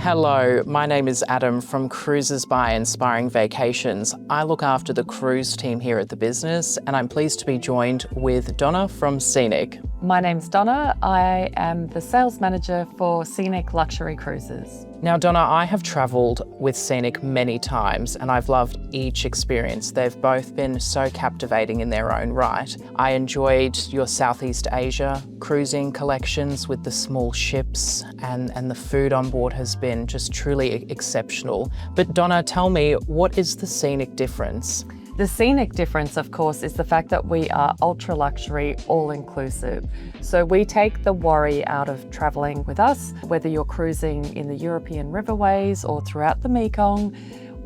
Hello, my name is Adam from Cruises by Inspiring Vacations. I look after the cruise team here at the business, and I'm pleased to be joined with Donna from Scenic. My name's Donna. I am the sales manager for Scenic Luxury Cruises. Now, Donna, I have travelled with Scenic many times and I've loved each experience. They've both been so captivating in their own right. I enjoyed your Southeast Asia cruising collections with the small ships, and the food on board has been just truly exceptional. But Donna, tell me, what is the Scenic difference? The Scenic difference, of course, is the fact that we are ultra luxury, all-inclusive. So we take the worry out of travelling with us, whether you're cruising in the European riverways or throughout the Mekong.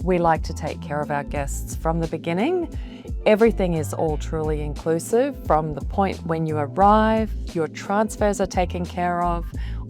We like to take care of our guests from the beginning. Everything is all truly inclusive from the point when you arrive. Your transfers are taken care of,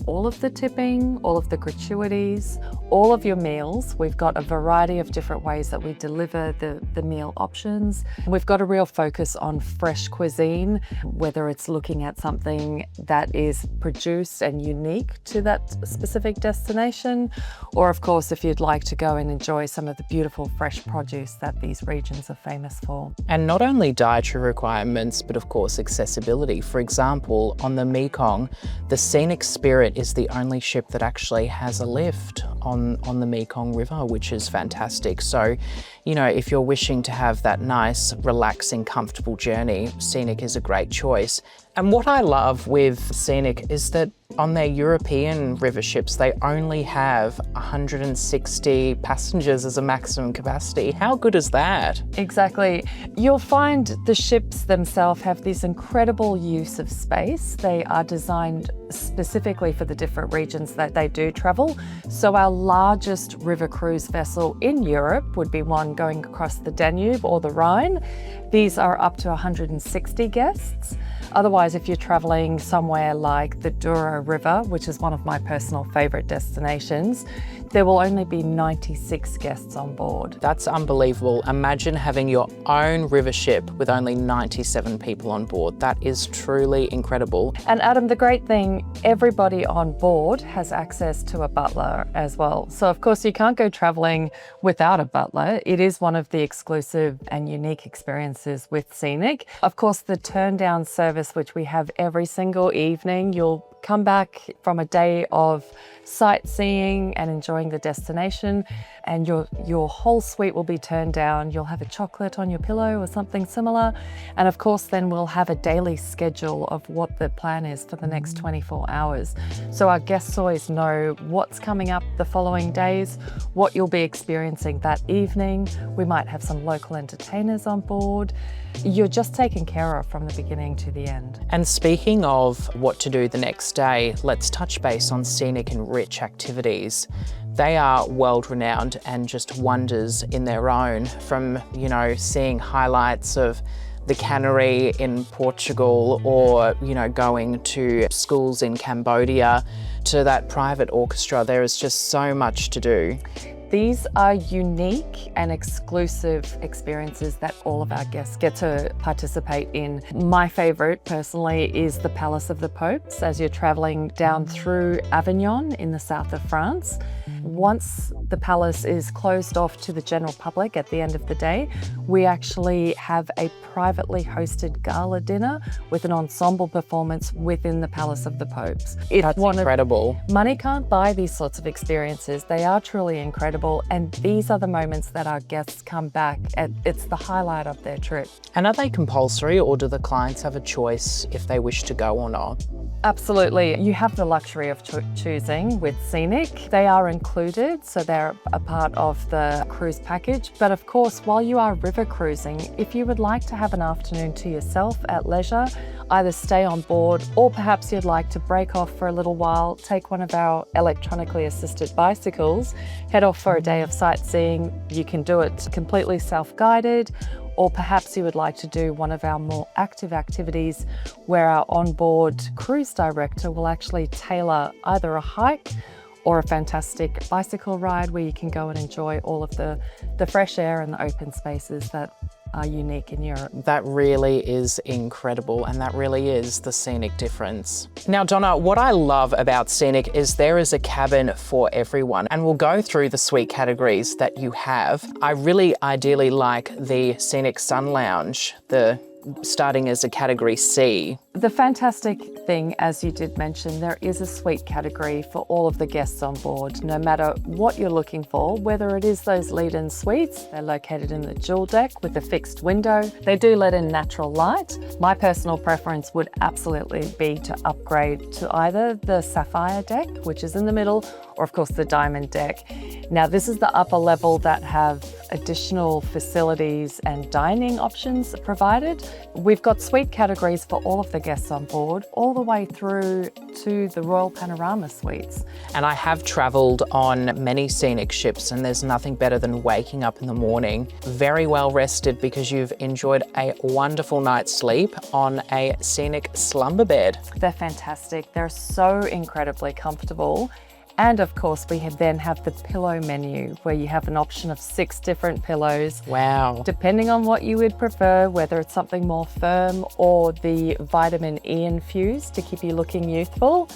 all of the tipping, all of the gratuities, all of your meals. We've got a variety of different ways that we deliver the meal options. We've got a real focus on fresh cuisine, whether it's looking at something that is produced and unique to that specific destination, or of course, if you'd like to go and enjoy some of the beautiful fresh produce that these regions are famous for. And not only dietary requirements, but of course accessibility. For example, on the Mekong, the Scenic Spirit is the only ship that actually has a lift on the Mekong River, which is fantastic. So, you know, if you're wishing to have that nice, relaxing, comfortable journey, Scenic is a great choice. And what I love with Scenic is that on their European river ships, they only have 160 passengers as a maximum capacity. How good is that? Exactly. You'll find the ships themselves have this incredible use of space. They are designed specifically for the different regions that they do travel. So our largest river cruise vessel in Europe would be one going across the Danube or the Rhine. These are up to 160 guests. Otherwise, if you're traveling somewhere like the Douro River, which is one of my personal favorite destinations, there will only be 96 guests on board. That's unbelievable. Imagine having your own river ship with only 97 people on board. That is truly incredible. And Adam, the great thing, everybody on board has access to a butler as well. So of course you can't go traveling without a butler. It is one of the exclusive and unique experiences with Scenic. Of course, the turn down service, which we have every single evening, you'll come back from a day of sightseeing and enjoying the destination, and your whole suite will be turned down. You'll have a chocolate on your pillow or something similar. And of course, then we'll have a daily schedule of what the plan is for the next 24 hours. So our guests always know what's coming up the following days, what you'll be experiencing that evening. We might have some local entertainers on board. You're just taken care of from the beginning to the end. And speaking of what to do the next day, let's touch base on scenic and rich activities. They are world-renowned and just wonders in their own, from, you know, seeing highlights of the cannery in Portugal, or, you know, going to schools in Cambodia, to that private orchestra. There is just so much to do. These are unique and exclusive experiences that all of our guests get to participate in. My favourite personally is the Palace of the Popes as you're travelling down through Avignon in the south of France. Once the palace is closed off to the general public at the end of the day, we actually have a privately hosted gala dinner with an ensemble performance within the Palace of the Popes. That's incredible. Money can't buy these sorts of experiences. They are truly incredible, and these are the moments that our guests come back and it's the highlight of their trip. And are they compulsory, or do the clients have a choice if they wish to go or not? Absolutely. You have the luxury of choosing with Scenic. They are included, so they're a part of the cruise package. But of course, while you are river cruising, if you would like to have an afternoon to yourself at leisure, either stay on board, or perhaps you'd like to break off for a little while, take one of our electronically assisted bicycles, head off for a day of sightseeing. You can do it completely self-guided, or perhaps you would like to do one of our more active activities where our onboard cruise director will actually tailor either a hike or a fantastic bicycle ride where you can go and enjoy all of the fresh air and the open spaces that are unique in Europe. That really is incredible, and that really is the Scenic difference. Now, Donna, what I love about Scenic is there is a cabin for everyone, and we'll go through the suite categories that you have. I really ideally like the Scenic Sun Lounge, starting as a category C. The fantastic thing, as you did mention, there is a suite category for all of the guests on board, no matter what you're looking for, whether it is those lead-in suites. They're located in the dual deck with a fixed window. They do let in natural light. My personal preference would absolutely be to upgrade to either the Sapphire deck, which is in the middle, or of course the Diamond deck. Now, this is the upper level that have additional facilities and dining options provided. We've got suite categories for all of the guests on board, all the way through to the Royal Panorama suites. And I have travelled on many Scenic ships, and there's nothing better than waking up in the morning very well rested because you've enjoyed a wonderful night's sleep on a Scenic slumber bed. They're fantastic. They're so incredibly comfortable. And of course, we then have the pillow menu where you have an option of 6 different pillows. Wow. Depending on what you would prefer, whether it's something more firm or the vitamin E infused to keep you looking youthful.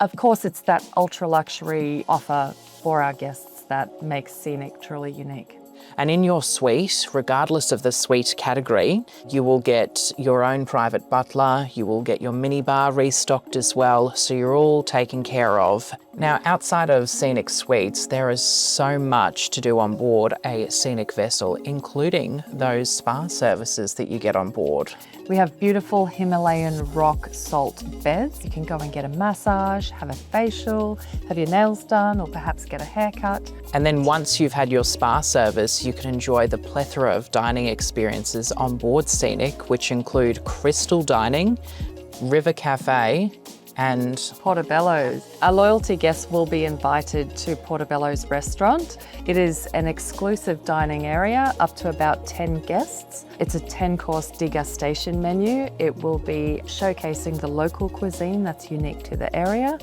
Of course, it's that ultra luxury offer for our guests that makes Scenic truly unique. And in your suite, regardless of the suite category, you will get your own private butler, you will get your minibar restocked as well, so you're all taken care of. Now, outside of Scenic suites, there is so much to do on board a Scenic vessel, including those spa services that you get on board. We have beautiful Himalayan rock salt beds. You can go and get a massage, have a facial, have your nails done, or perhaps get a haircut. And then once you've had your spa service, you can enjoy the plethora of dining experiences on board Scenic, which include crystal dining, river cafe, and Portobello's. Our loyalty guests will be invited to Portobello's restaurant. It is an exclusive dining area up to about 10 guests. It's a 10-course degustation menu. It will be showcasing the local cuisine that's unique to the area.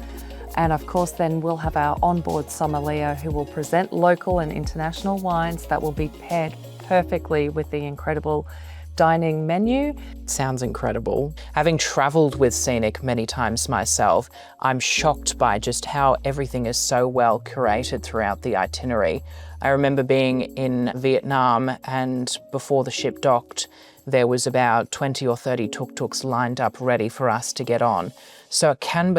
And of course, then we'll have our onboard sommelier who will present local and international wines that will be paired perfectly with the incredible dining menu. Sounds incredible. Having travelled with Scenic many times myself, I'm shocked by just how everything is so well curated throughout the itinerary. I remember being in Vietnam, and before the ship docked, there was about 20 or 30 tuk-tuks lined up ready for us to get on. So it can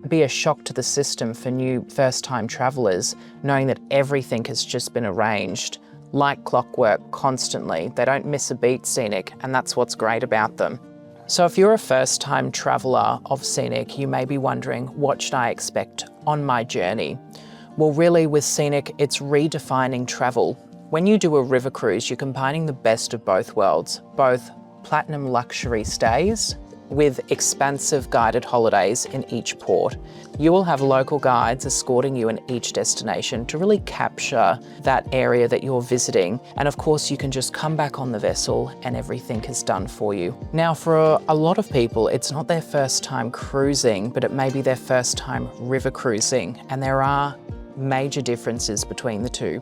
be a shock to the system for new first-time travellers, knowing that everything has just been arranged like clockwork constantly. They don't miss a beat, Scenic, and that's what's great about them. So if you're a first-time traveller of Scenic, you may be wondering, what should I expect on my journey? Well, really with Scenic, it's redefining travel. When you do a river cruise, you're combining the best of both worlds, both platinum luxury stays with expansive guided holidays in each port. You will have local guides escorting you in each destination to really capture that area that you're visiting. And of course, you can just come back on the vessel and everything is done for you. Now, for a lot of people, it's not their first time cruising, but it may be their first time river cruising. And there are major differences between the two.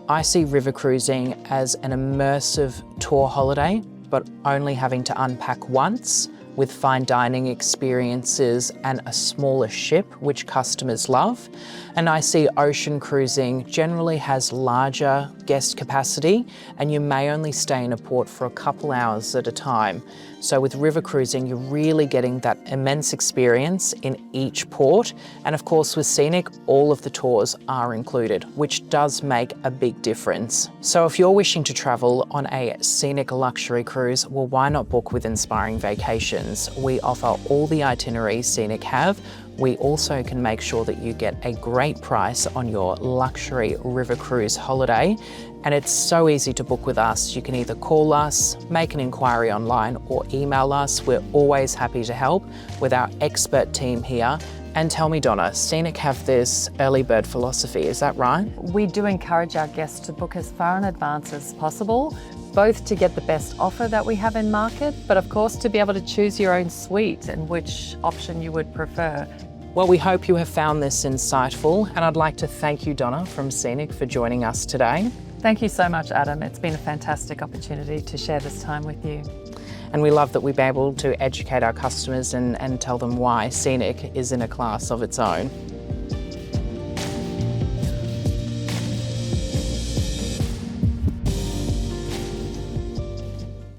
I see river cruising as an immersive tour holiday, but only having to unpack once, with fine dining experiences and a smaller ship, which customers love. And I see ocean cruising generally has larger guest capacity, and you may only stay in a port for a couple hours at a time. So with river cruising, you're really getting that immense experience in each port. And of course, with Scenic, all of the tours are included, which does make a big difference. So if you're wishing to travel on a Scenic luxury cruise, well, why not book with Inspiring Vacations? We offer all the itineraries Scenic have. We also can make sure that you get a great price on your luxury river cruise holiday. And it's so easy to book with us. You can either call us, make an inquiry online, or email us. We're always happy to help with our expert team here. And tell me, Donna, Scenic have this early bird philosophy, is that right? We do encourage our guests to book as far in advance as possible, both to get the best offer that we have in market, but of course to be able to choose your own suite and which option you would prefer. Well, we hope you have found this insightful, and I'd like to thank you, Donna, from Scenic, for joining us today. Thank you so much, Adam. It's been a fantastic opportunity to share this time with you. And we love that we've been able to educate our customers and tell them why Scenic is in a class of its own.